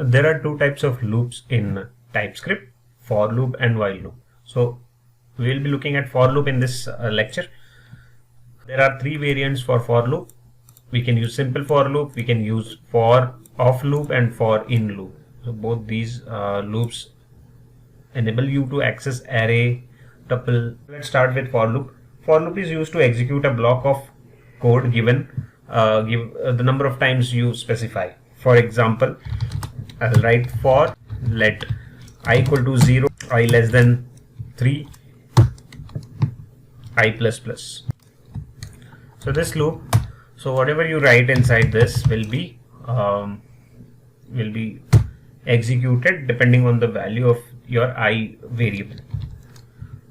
There are two types of loops in TypeScript, for loop and while loop. So we'll be looking at for loop in this lecture. There are three variants for loop. We can use simple for loop, we can use for off loop and for in loop. So both these loops enable you to access array, tuple. Let's start with for loop. For loop is used to execute a block of code given the number of times you specify. For example, I'll write for let I equal to 0, I less than 3, I plus plus. So this loop, so whatever you write inside this will be executed depending on the value of your I variable.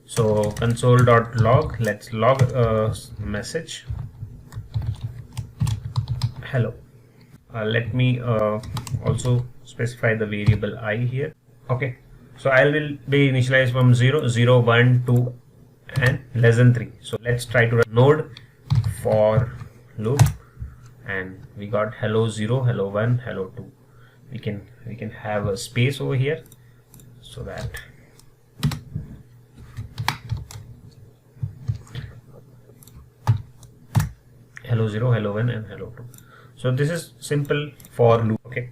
So console.log, let's log a message hello. Let me also specify the variable I here. Okay, so I will be initialized from 0, 0, 1, 2 and less than 3. So let's try to run node for loop, and we got hello 0, hello 1, hello 2. We can have a space over here so that hello 0, hello 1 and hello 2. So this is simple for loop. Okay,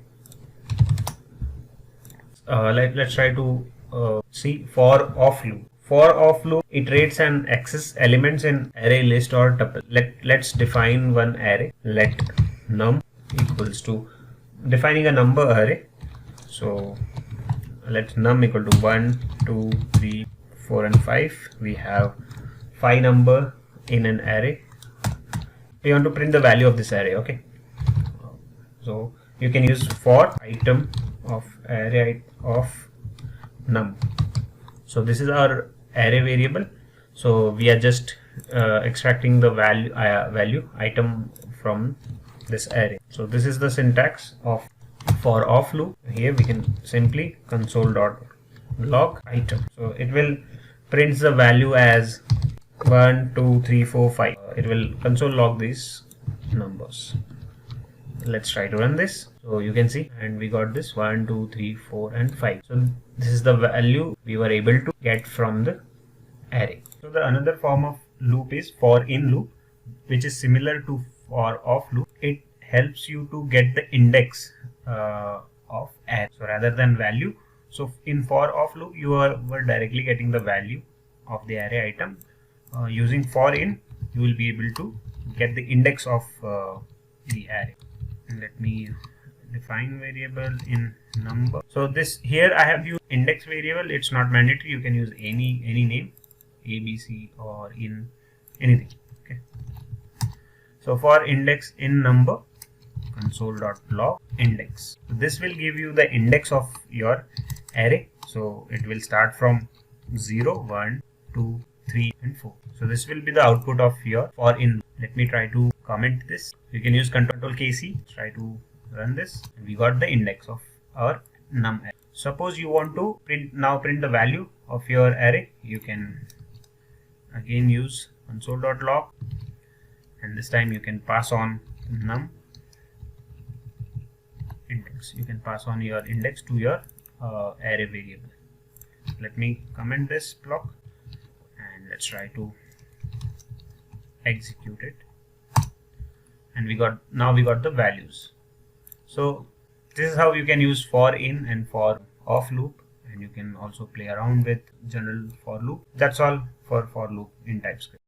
let's try to see for off loop. For off loop, iterates and access elements in array, list or tuple. Let's define one array. Let num equals to defining a number array. So let num equal to 1, 2, 3, 4 and 5. We have 5 number in an array. We want to print the value of this array. Okay, so you can use for item of array of num. So this is our array variable. So we are just extracting the value item from this array. So this is the syntax of for off loop. Here we can simply console.log item. So it will print the value as 1, 2, 3, 4, 5. It will console log these numbers. Let's try to run this. So you can see, and we got this 1, 2, 3, 4 and 5. So this is the value we were able to get from the array. So the another form of loop is for in loop, which is similar to for off loop. It helps you to get the index of array, so rather than value. So in for off loop you were directly getting the value of the array item. Using for in, you will be able to get the index of the array. And let me define variable in number. So this here I have used index variable. It's not mandatory. You can use any name, ABC or in anything. Okay. So for index in number, console.log index. So this will give you the index of your array. So it will start from 0, 1, 2, 3 and 4. So this will be the output of your for in. Let me try to comment this. You can use Ctrl KC. Try to run this. We got the index of our num array. Suppose you want to print the value of your array. You can again use console.log, and this time you can pass on num index. You can pass on your index to your array variable. Let me comment this block and let's try to execute it. And we got the values. So this is how you can use for in and for off loop, and you can also play around with general for loop. That's all for loop in TypeScript.